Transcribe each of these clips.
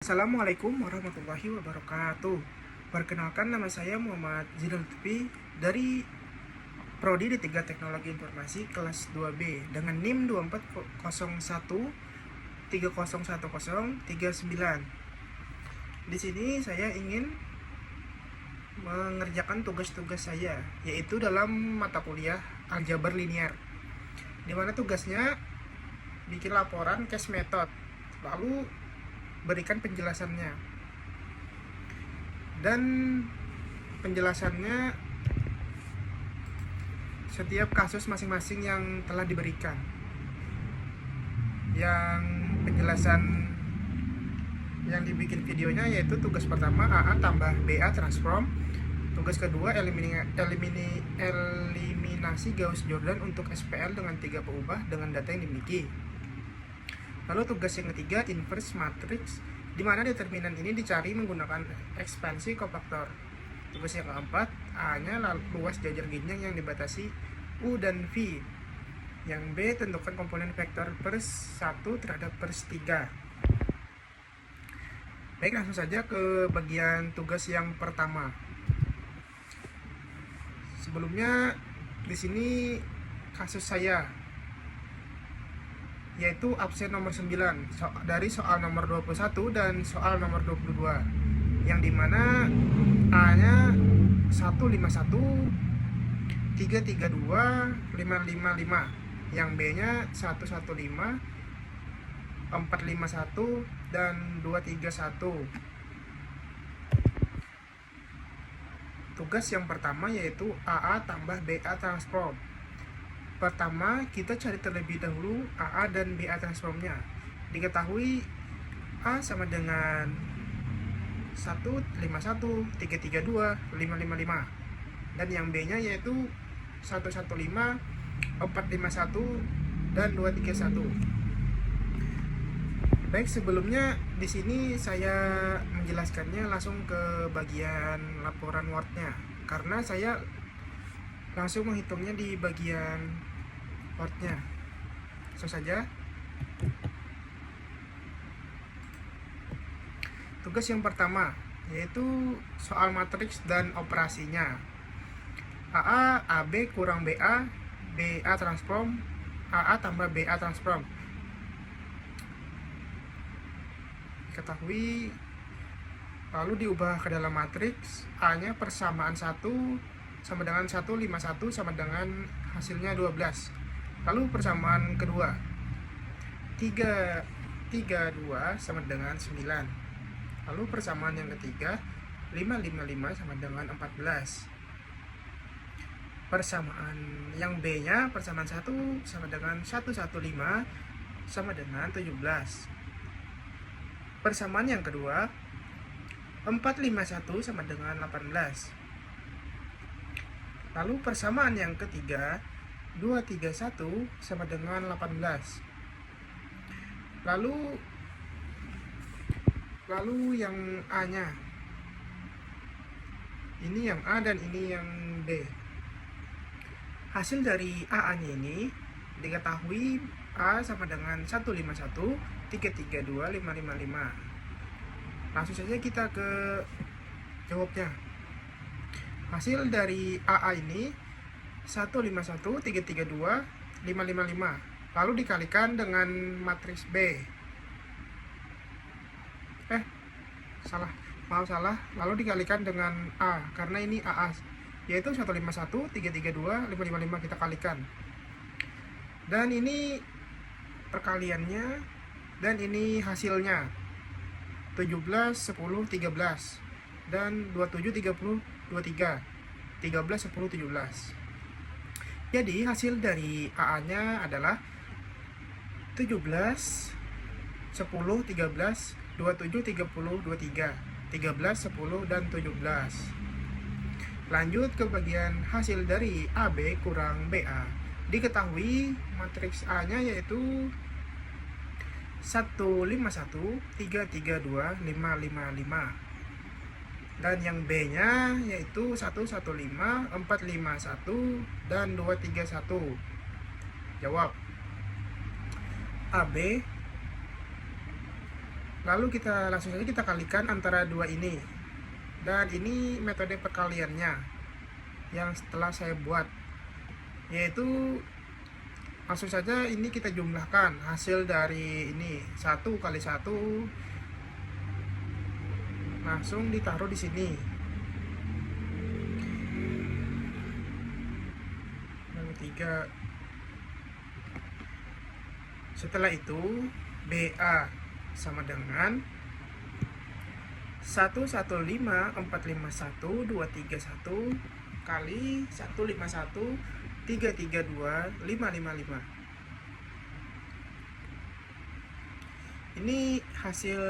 Assalamualaikum warahmatullahi wabarakatuh. Perkenalkan, nama saya Muhammad Zidul Lutfi dari Prodi D3 Teknologi Informasi kelas 2B dengan NIM 2401 301039. Di sini saya ingin mengerjakan tugas-tugas saya, yaitu dalam mata kuliah aljabar linear, di mana tugasnya bikin laporan case method, lalu berikan penjelasannya, dan penjelasannya setiap kasus masing-masing yang telah diberikan. Yang penjelasan yang dibikin videonya yaitu tugas pertama AA tambah BA transform, tugas kedua eliminasi Gauss-Jordan untuk SPL dengan 3 peubah dengan data yang dimiliki. Lalu tugas yang ketiga, inverse matrix, di mana determinan ini dicari menggunakan ekspansi kofaktor. Tugas yang keempat, A-nya luas jajar jenjang yang dibatasi U dan V. Yang B, tentukan komponen vektor per 1 terhadap per 3. Baik, langsung saja ke bagian tugas yang pertama. Sebelumnya di sini kasus saya, yaitu absen nomor 9 dari soal nomor 21 dan soal nomor 22, yang dimana A-nya 151 332 555, yang B-nya 115 451 dan 231. Tugas yang pertama yaitu AA tambah BA transform. Pertama, kita cari terlebih dahulu AA dan BA transformnya. Diketahui A sama dengan 151 332 555, dan yang B-nya yaitu 115 451 dan 231. Baik, sebelumnya di sini saya menjelaskannya langsung ke bagian laporan Word-nya, karena saya langsung menghitungnya di bagian Word-nya. Langsung saja. Tugas yang pertama yaitu soal matriks dan operasinya. AA AB kurang BA, BA transform, AA tambah BA transform. Ketahui, lalu diubah ke dalam matriks. A-nya persamaan 1 sama dengan 151 sama dengan hasilnya 12. Lalu persamaan kedua, 332 sama dengan 9. Lalu persamaan yang ketiga, 555 sama dengan 14. Persamaan yang B-nya, persamaan 1 sama dengan 115 sama dengan 17. Persamaan yang kedua, 451 sama dengan 18. Lalu persamaan yang ketiga, 231 sama dengan 18. Lalu yang A-nya, ini yang A dan ini yang B. Hasil dari AA-nya ini diketahui A sama dengan 151 332 555. Langsung saja kita ke jawabnya. Hasil dari AA ini 151 332 555, lalu dikalikan dengan matriks B. Salah. Lalu dikalikan dengan A, karena ini AA, yaitu 151 332 555 kita kalikan. Dan ini perkaliannya, dan ini hasilnya 17 10 13 dan 27 30 23, 13 10 17. Jadi hasil dari AA-nya adalah 17 10 13 27 30 23, 13 10 dan 17. Lanjut ke bagian hasil dari AB kurang BA. Diketahui matriks A-nya yaitu 151 332 555, dan yang B-nya yaitu 115 451 dan 231. Jawab AB Lalu kita langsung saja kita kalikan antara dua ini. Dan ini metode perkaliannya yang setelah saya buat, yaitu langsung saja ini kita jumlahkan hasil dari ini 1 kali 1 langsung ditaruh di sini. Lalu 3. Setelah itu BA sama dengan 115.451.231 kali 151.332.555. Ini hasil,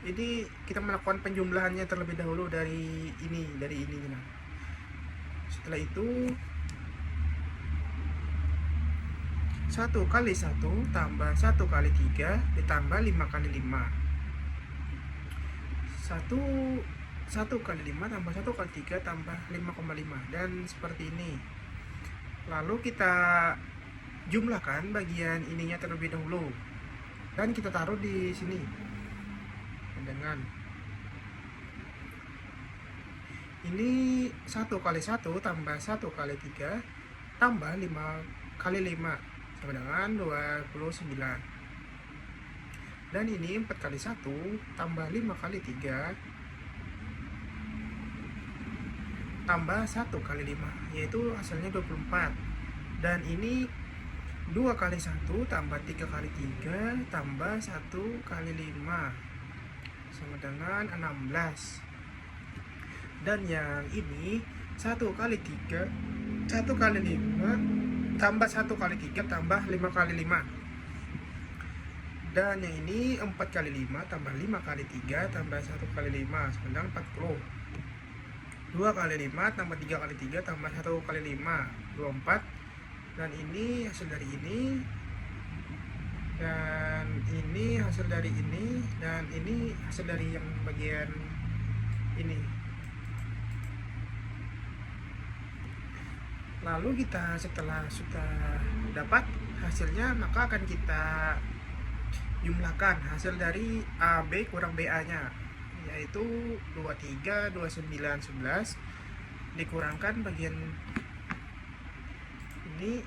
ini kita melakukan penjumlahannya terlebih dahulu dari ini. Nah. Setelah itu 1 kali 1 tambah 1 kali 3 ditambah 5 kali 5. 1 kali 5 tambah 1 kali 3 tambah 5,5, dan seperti ini. Lalu kita jumlahkan bagian ininya terlebih dahulu dan kita taruh di sini dengan ini 1 kali 1 tambah 1 kali 3 tambah 5 kali 5 sama dengan 29. Dan ini 4 kali 1 tambah 5 kali 3 tambah 1 kali 5, yaitu hasilnya 24. Dan ini 2 kali 1 tambah 3 kali 3 tambah 1 kali 5 sama dengan 16. Dan yang ini 1 kali 3 1 kali 5 tambah 1 kali 3 tambah 5 kali 5. Dan yang ini 4 kali 5 tambah 5 kali 3 tambah 1 kali 5 sama dengan 40. 2 kali 5 tambah 3 kali 3 tambah 1 kali 5 24. Dan ini hasil dari ini, dan ini hasil dari ini, dan ini hasil dari yang bagian ini. Lalu kita setelah sudah dapat hasilnya, maka akan kita jumlahkan hasil dari AB kurang BA nya, yaitu 23, 29, 11 dikurangkan bagian ini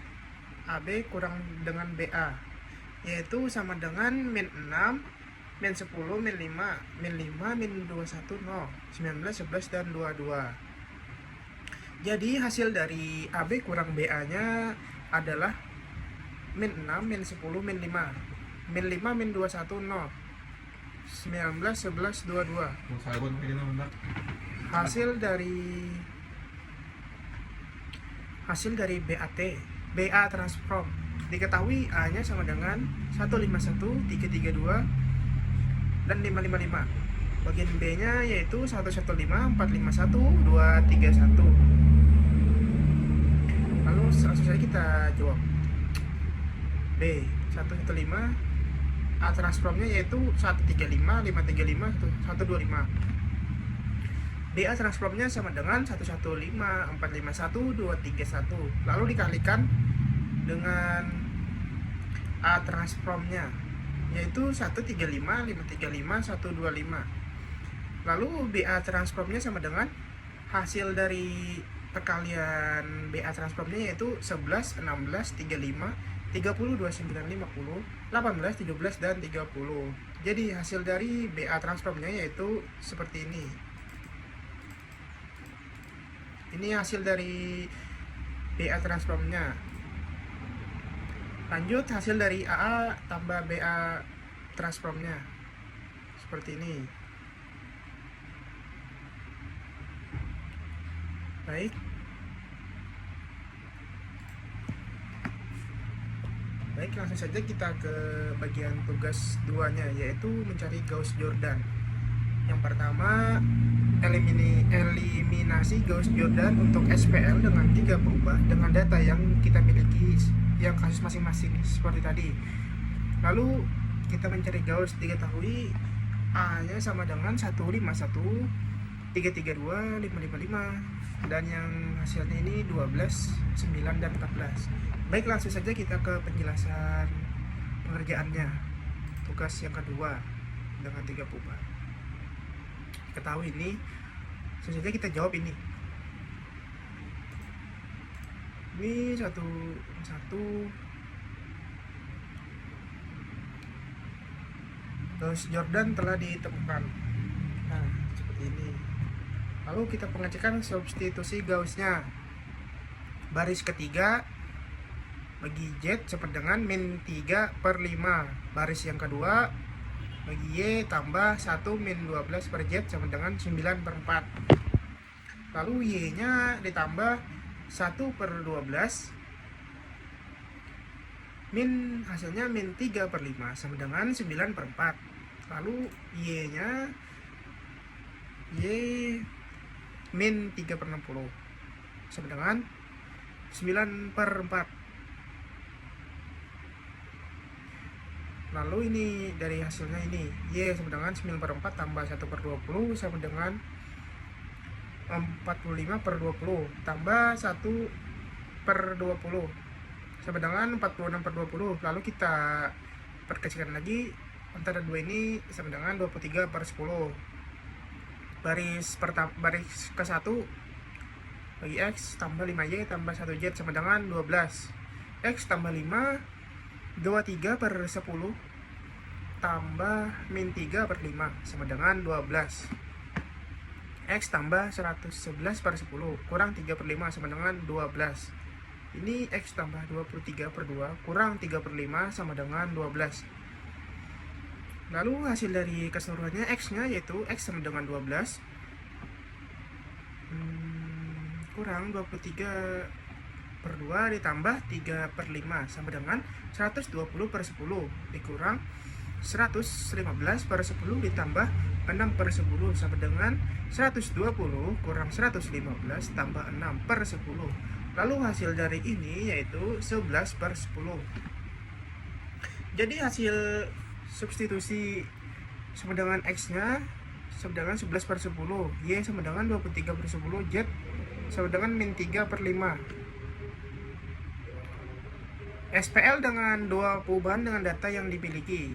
AB kurang dengan BA, yaitu sama dengan min 6, min 10, min 5, min 5, min 21, 0, 19, 11, dan 22. Jadi hasil dari AB kurang BA nya adalah min 6, min 10, min 5, min 5, min 21, 0, 19, 11, 22. Hasil dari BA transform diketahui A nya sama dengan 151, 332, dan 555. Bagian B nya yaitu 115, 451, 231. Lalu langsung saja kita jawab. B 115, A transformnya yaitu 135, 535, 125. BA transformnya sama dengan 115, 451, 231. Lalu dikalikan dengan A transformnya yaitu 135, 535, 125. Lalu BA transformnya sama dengan hasil dari perkalian BA transformnya yaitu 11, 16, 35, 30, 29, 50, 18, 17, dan 30. Jadi hasil dari BA transformnya yaitu seperti ini. Ini hasil dari BA transformnya. Lanjut hasil dari AA tambah BA transformnya seperti ini. Baik, langsung saja kita ke bagian tugas 2-nya, yaitu mencari Gauss-Jordan. Yang pertama, eliminasi Gauss-Jordan untuk SPL dengan 3 berubah dengan data yang kita miliki yang kasus masing-masing seperti tadi. Lalu kita mencari Gauss, diketahui A nya sama dengan 151, 332, 555, dan yang hasilnya ini 12, 9, dan 14. Baik, langsung saja kita ke penjelasan pengerjaannya. Tugas yang kedua. dengan 3 perubahan. Ketahui ini, selanjutnya kita jawab ini. Ini satu Gauss Jordan telah ditemukan. Nah, seperti ini. Lalu kita pengecekan substitusi Gauss-nya. Baris ketiga bagi Z sama dengan min 3/5. Baris yang kedua bagi Y tambah 1 min 12 per Z sama dengan 9/4. Lalu Y nya ditambah 1/12 min hasilnya min 3/5 sama dengan 9/4. Lalu Y nya Y min 3/60 sama dengan 9/4. Lalu ini dari hasilnya ini Y sama dengan 9/4 tambah 1/20 sama dengan 45/20 tambah 1/20 sama dengan 46/20. Lalu kita perkecilkan lagi antara dua ini sama dengan 23/10. Baris ke-1 bagi X tambah 5Y tambah 1Z sama dengan 12. X tambah 5 23/10 tambah min 3/5 sama dengan 12. X tambah 111/10 kurang 3/5 sama dengan 12. Ini X tambah 23/2 kurang 3/5 sama dengan 12. Lalu hasil dari keseluruhannya X nya yaitu X sama dengan 12 kurang 23/2 ditambah 3/5 sama dengan 120/10 dikurang 115/10 ditambah 6/10 sama dengan 120 kurang 115 tambah 6/10. Lalu hasil dari ini yaitu 11/10. Jadi hasil substitusi sama dengan X nya sama dengan 11/10, Y sama dengan 23/10, Z sama dengan min 3/5. SPL dengan dua perubahan dengan data yang dimiliki.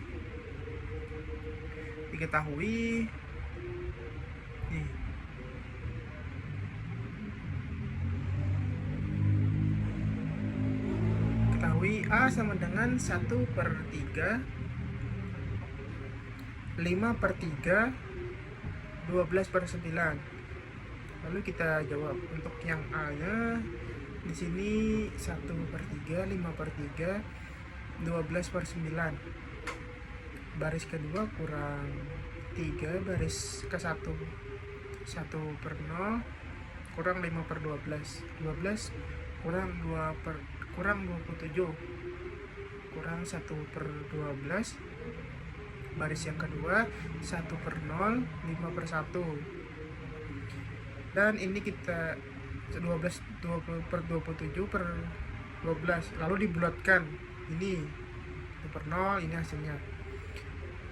Diketahui nih, A sama dengan 1/3, 5/3, 12/9. Lalu kita jawab untuk yang A nya di sini 1/3, 5/3, 12/9. Baris kedua kurang 3, baris ke-1 1/0 kurang 5/12, 12 kurang 27 kurang 1/12. Baris yang kedua 1/0, 5/1. Dan ini kita 20/27/12 lalu dibulatkan. Ini 1/0, ini hasilnya.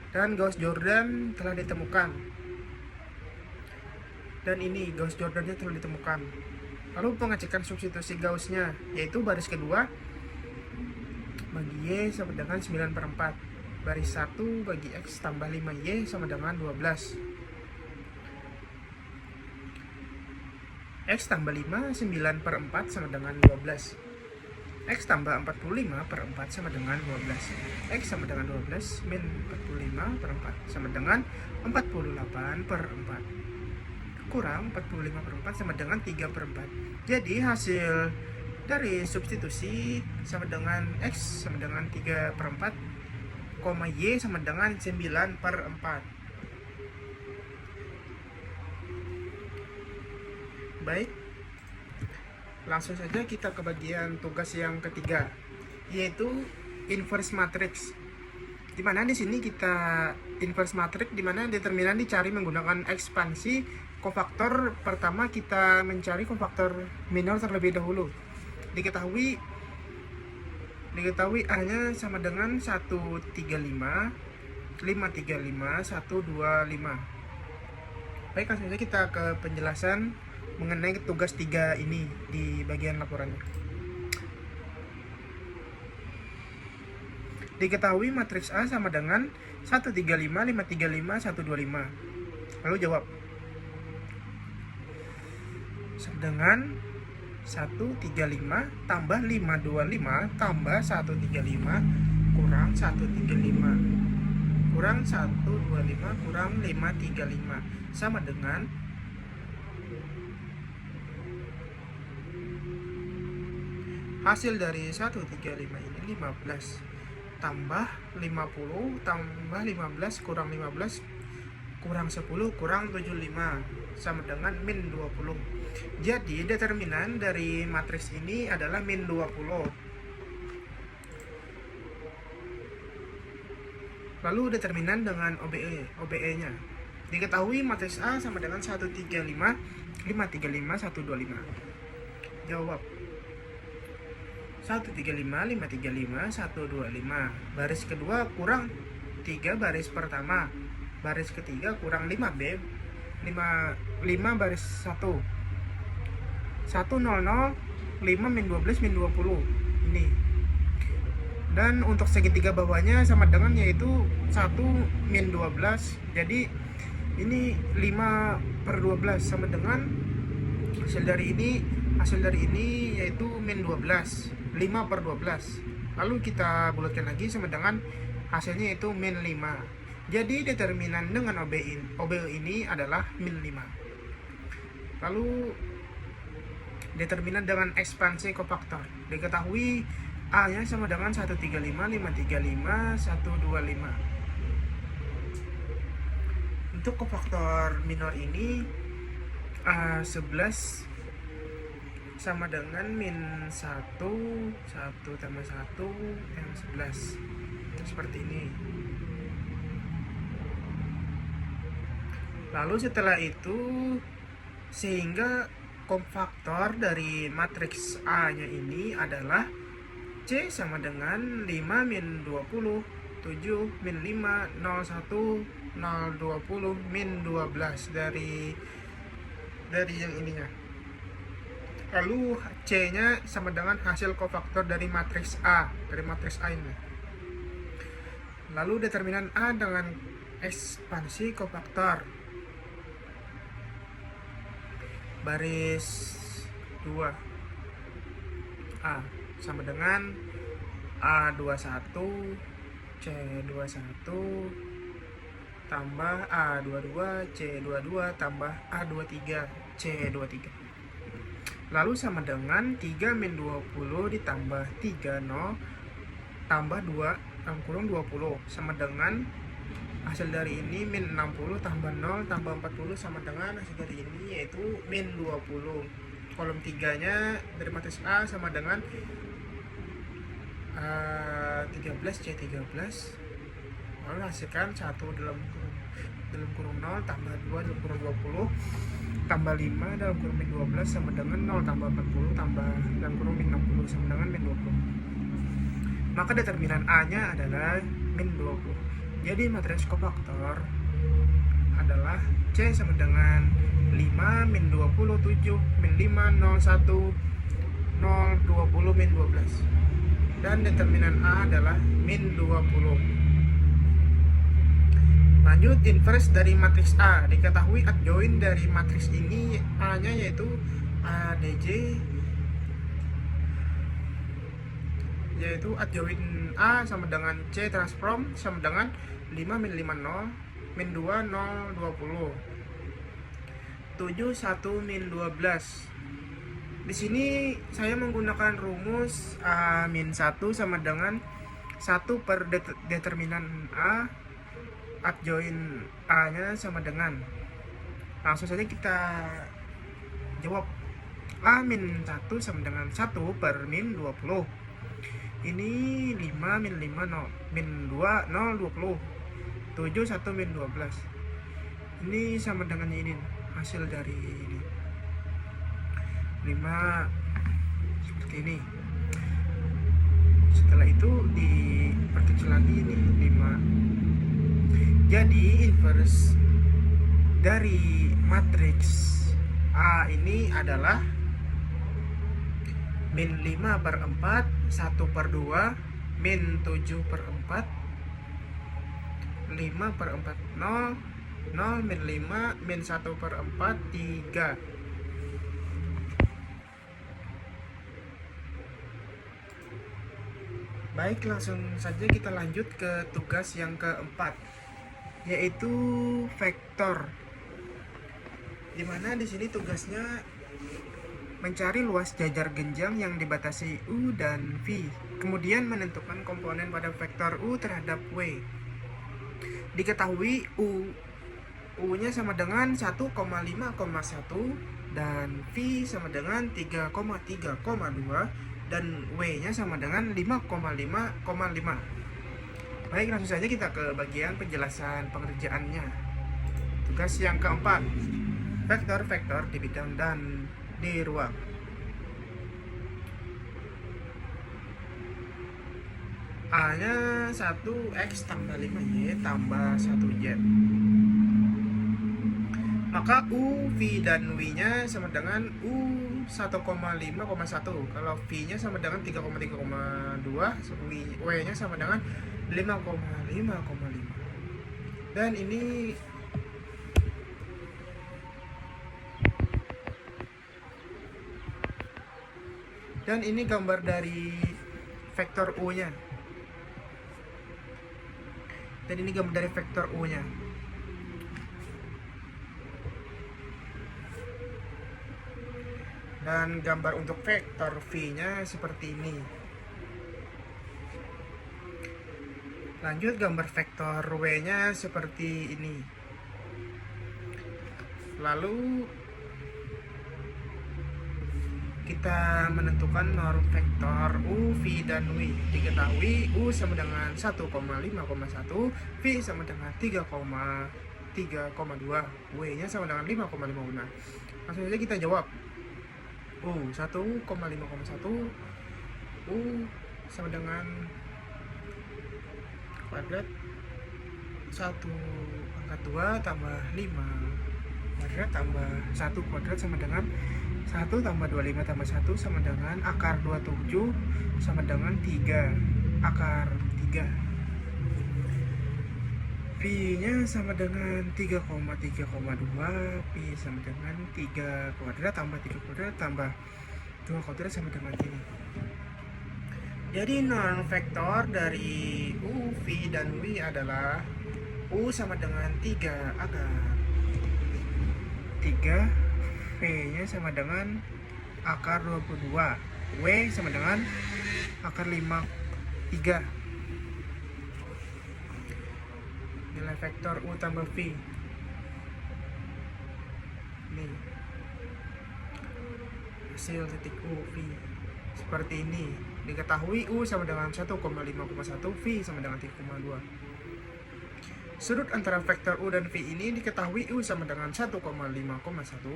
Dan Gauss Jordan telah ditemukan. Dan ini Gauss Jordannya telah ditemukan. Lalu pengecekan substitusi Gauss-nya yaitu baris kedua bagi Y sama dengan 9/4. Baris 1 bagi X tambah 5Y sama dengan 12. X tambah 5 9/4 sama dengan 12. X tambah 45/4 sama dengan 12. X sama dengan 12 min 45/4 sama dengan 48/4 kurang 45/4 sama dengan 3/4. Jadi hasil dari substitusi sama dengan X sama dengan 3/4, Y sama dengan 9/4. Baik, langsung saja kita ke bagian tugas yang ketiga, yaitu inverse matrix. Dimana di sini kita inverse matrix, dimana determinan dicari menggunakan ekspansi kofaktor. Pertama kita mencari kofaktor minor terlebih dahulu. Diketahui A-nya sama dengan 135, 535, 125. Baik, langsung saja kita ke penjelasan mengenai tugas 3 ini di bagian laporannya. Diketahui matriks A sama dengan 135, 535, 125. Lalu jawab. Dengan 135 tambah 525 tambah 135 kurang 135 kurang 125 kurang 535 sama dengan hasil dari 135 ini 15 tambah 50 tambah 15 kurang 15 kurang 10 kurang 75 sama dengan min 20. Jadi determinan dari matriks ini adalah min 20. Lalu determinan dengan OBE-nya. Diketahui matriks A sama dengan 135, 535, 125. Jawab. 135, 535, 125. Baris kedua kurang 3 baris pertama. Baris ketiga kurang 5B 5 baris 1 100 5 min 12 min 20 ini. Dan untuk segitiga bawahnya sama dengan yaitu 1 min 12. Jadi ini 5/12 sama dengan hasil dari ini yaitu min 12, 5/12. Lalu kita bulatkan lagi sama dengan hasilnya yaitu min 5. Jadi determinan dengan OBE ini adalah min 5. Lalu determinan dengan ekspansi kofaktor. Diketahui A-nya sama dengan 135, 535, 125. Untuk kofaktor minor ini A11 sama dengan min 1 tambah 1 yang 11. Seperti ini. Lalu setelah itu sehingga kofaktor dari matriks A-nya ini adalah C sama dengan 5 min 20, 7 min 5, 01, 020 min 12 dari yang ininya. Lalu C-nya sama dengan hasil kofaktor dari matriks A, ini. Lalu determinan A dengan ekspansi kofaktor. Baris 2 A sama dengan A21 C21 tambah A22 C22 tambah A23 C23. Lalu sama dengan 3 min 20 ditambah 30 tambah 2 dalam kurung 20 sama dengan hasil dari ini min 60 tambah 0 tambah 40 sama dengan hasil dari ini yaitu min 20. Kolom 3 nya dari matriks A sama dengan 13 C13. Lalu hasilkan 1 dalam kurung 0 tambah 2 dalam kurung 20 tambah 5 dalam kurung min 12 sama dengan 0 tambah 40 tambah dalam kurung min 60 sama dengan min 20. Maka determinan A nya adalah min 20. Jadi matriks kofaktor adalah C sama dengan 5 min 20 7 min 5 01 0 20 min 12. Dan determinan A adalah min 20. Lanjut inverse dari matriks A. Diketahui adjoint dari matriks ini A nya yaitu ADJ, yaitu adjoint A sama dengan C transform sama dengan 5 min 5 0 min 2 0 20 7 1 min 12. Di sini saya menggunakan rumus A-1 sama dengan 1 per determinan A, adjoint A-nya sama dengan. Langsung saja kita jawab. A-1 sama dengan 1 per min 20. Ini 5 min 5 0, min 2 0 20. 7 1 min 12. Ini sama dengan ini hasil dari ini. 5 seperti ini. Setelah itu diperkecil lagi ini 5. Jadi inverse dari matriks A ini adalah min 5 per 4 1 per 2 min 7 per 4 5/4 0, 0 min 5 min 1/4 3. Baik, langsung saja kita lanjut ke tugas yang keempat, yaitu vektor. Dimana di sini tugasnya mencari luas jajar genjang yang dibatasi U dan V, kemudian menentukan komponen pada vektor U terhadap W. Diketahui U-nya sama dengan 1,5,1 dan V sama dengan 3,3,2 dan W-nya sama dengan 5,5,5. Baik, langsung saja kita ke bagian penjelasan pengerjaannya. Tugas yang keempat, vektor-vektor di bidang dan di ruang. A-nya 1x tambah 5y tambah 1z. Maka U, V, dan W-nya sama dengan U 1,5,1. Kalau V-nya sama dengan 3,3,2, W-nya sama dengan 5,5,5. Dan ini gambar dari vektor U-nya. Dan ini gambar dari vektor U-nya. Dan gambar untuk vektor V-nya seperti ini. Lanjut, gambar vektor W-nya seperti ini. Lalu kita menentukan norm vektor U, V, dan W. Diketahui U sama dengan 1,5,1, V sama dengan 3,3,2, W-nya sama dengan 5,5,5. Langsung saja kita jawab. U 1,5,1, U sama dengan kuadrat 1 pangkat 2 tambah 5 kuadrat tambah 1 kuadrat sama dengan 1 tambah 25 tambah 1 sama dengan akar 27 sama dengan 3 akar 3. V-nya sama dengan 3,3,2, V sama dengan 3 kuadrat tambah 3 kuadrat tambah 2 kuadrat sama dengan ini. Jadi norm vektor dari U, V, dan W adalah U sama dengan 3 akar 3, V-nya sama dengan akar 22, W sama dengan akar 3. Nilai vektor U tambah V. Nih, hasil titik U, V seperti ini. Diketahui U sama dengan 1,5,1, V sama dengan 3,2. Sudut antara vektor U dan V ini diketahui U sama dengan 1,5,1,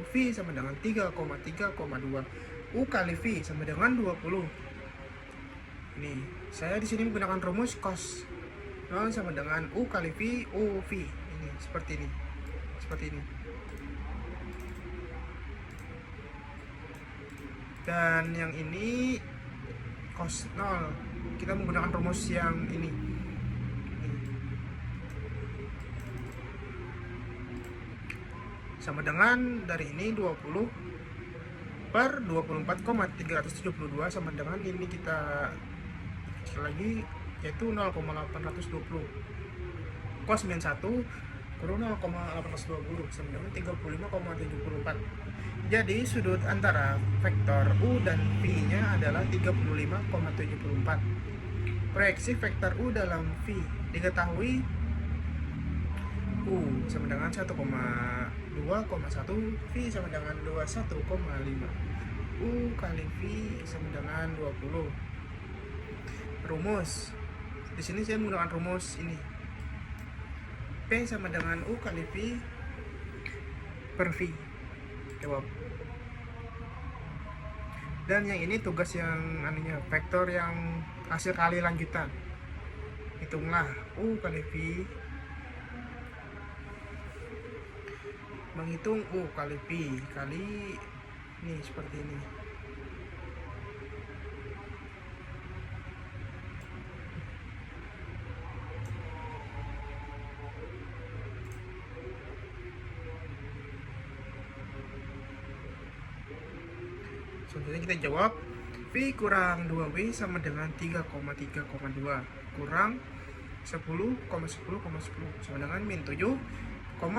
V sama dengan 3,3,2. U kali V sama dengan 20. Ini, saya di sini menggunakan rumus cos 0 sama dengan U kali V, U, V. Ini, seperti ini. Seperti ini. Dan yang ini cos 0. Kita menggunakan rumus yang ini. Sama dengan dari ini 20 per 24,372 sama dengan ini kita kecil lagi, yaitu 0,820. Cos min 1 kurang 0,820 sama dengan 35,74. Jadi sudut antara vektor U dan V nya adalah 35,74. Proyeksi vektor U dalam V diketahui U sama dengan 1,2,1, V sama dengan 21,5. U kali V sama dengan 20. Rumus. Di sini saya menggunakan rumus ini. P sama dengan U kali V per V. Jawab. Dan yang ini tugas yang anunya, vektor yang hasil kali lanjutan. Hitunglah U kali V, menghitung U kali V kali ini seperti ini. Selanjutnya kita jawab V kurang 2W sama dengan 3,3,2 kurang 10,10,10 sama dengan min 7,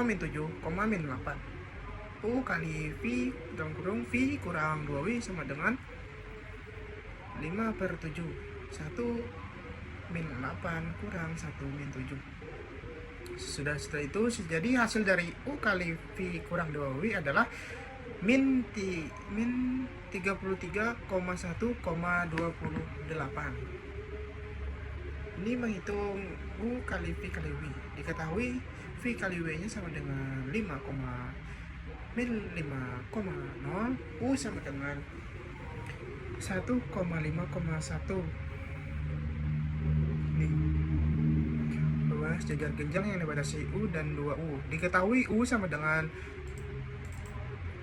min 7, min 8. U kali V dalam kurung V kurang 2W sama dengan 5/7. 1 min 8 kurang 1 min 7. Setelah itu, jadi hasil dari U kali V kurang 2W adalah min 33,1,28. Ini menghitung U kali V kali W. Diketahui V kali W nya sama dengan 5, min 5,0. U sama dengan 1,5,1. Nih, luas jajar genjang yang dibatasi U dan 2U. Diketahui U sama dengan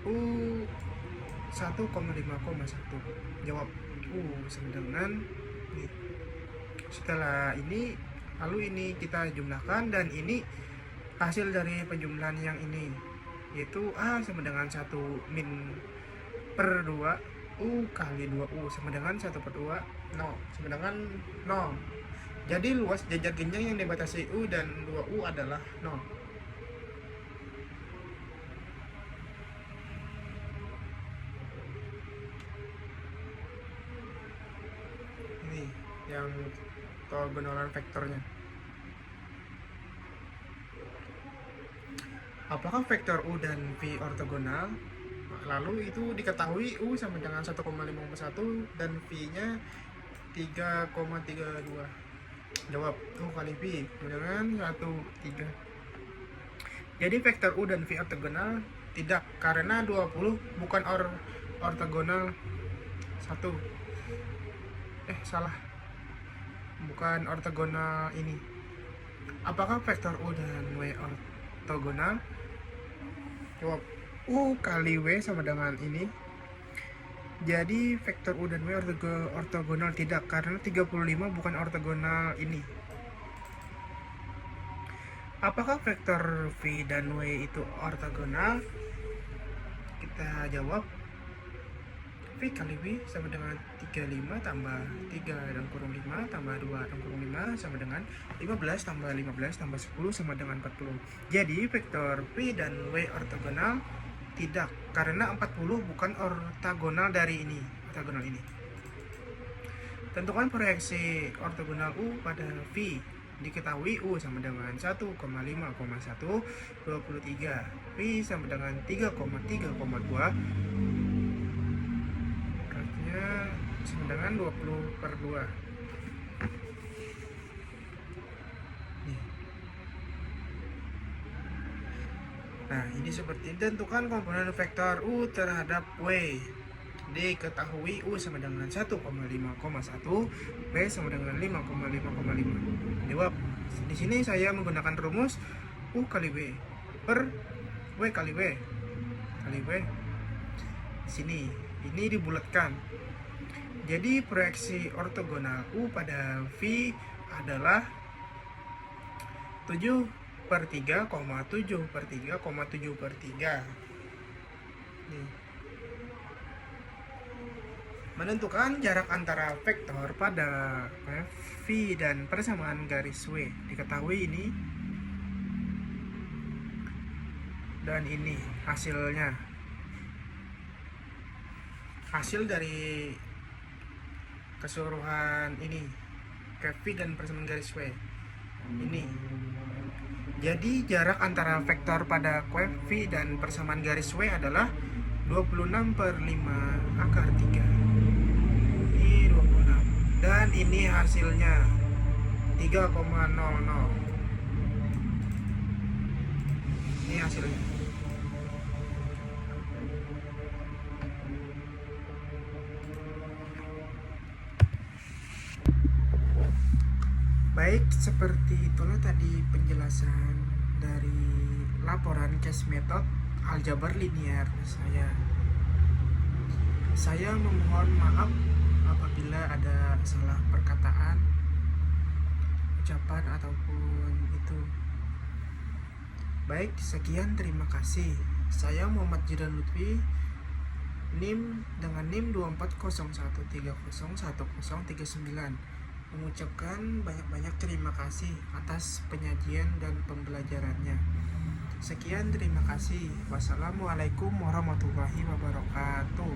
U 1,5,1. Jawab U sama dengan ini. Setelah ini, lalu ini kita jumlahkan, dan ini hasil dari penjumlahan yang ini, yaitu A sama dengan 1 min per 2 U kali 2U sama dengan 1/2 0 sama dengan 0. Jadi luas jajar genjang yang dibatasi U dan 2U adalah 0. Ini yang ortogonalan vektornya. Apakah vektor U dan V ortogonal? Lalu itu diketahui U sama dengan 1,51 dan V-nya 3,32. Jawab U kali V dengan 1,3. Jadi vektor U dan V ortogonal? Tidak, karena 20 bukan ortogonal 1. Salah. Bukan ortogonal ini. Apakah vektor U dan W ortogonal? Jawab U kali W sama dengan ini. Jadi vektor U dan W ortogonal? Tidak, karena 35 bukan ortogonal ini. Apakah vektor V dan W itu ortogonal? Kita jawab V kali W sama dengan 35 tambah 3 dalam kurung 5 tambah 2 dalam kurung 5 sama dengan 15 tambah 15 tambah 10 sama dengan 40. Jadi vektor V dan W ortogonal? Tidak, karena 40 bukan ortogonal dari ini, ortogonal ini. Tentukan proyeksi ortogonal U pada V. Diketahui U sama dengan 1,5,1 23. V sama dengan 3,3,2. Sama dengan 20/2. Nah, ini seperti tentukan komponen vektor U terhadap W. Diketahui U sama dengan 1,5,1, W sama dengan 5,5,5. Jawab. Di sini saya menggunakan rumus U kali W per W kali W kali W. Sini, ini dibulatkan. Jadi proyeksi ortogonal U pada V adalah 7/3,7/3,7/3. Menentukan jarak antara vektor pada V dan persamaan garis W. Diketahui ini dan ini hasilnya. Hasil dari keseluruhan ini V dan persamaan garis W ini. Jadi jarak antara vektor pada V dan persamaan garis W adalah 26/5/3. Ini 26. Dan ini hasilnya 3,00. Ini hasilnya. Baik, seperti itulah tadi penjelasan dari laporan case method aljabar linear saya. Saya memohon maaf apabila ada salah perkataan, ucapan ataupun itu. Baik, sekian, terima kasih. Saya Muhammad Jidan Lutfi NIM dengan NIM 2401301039 mengucapkan banyak-banyak terima kasih atas penyajian dan pembelajarannya. Sekian, terima kasih. Wassalamualaikum warahmatullahi wabarakatuh.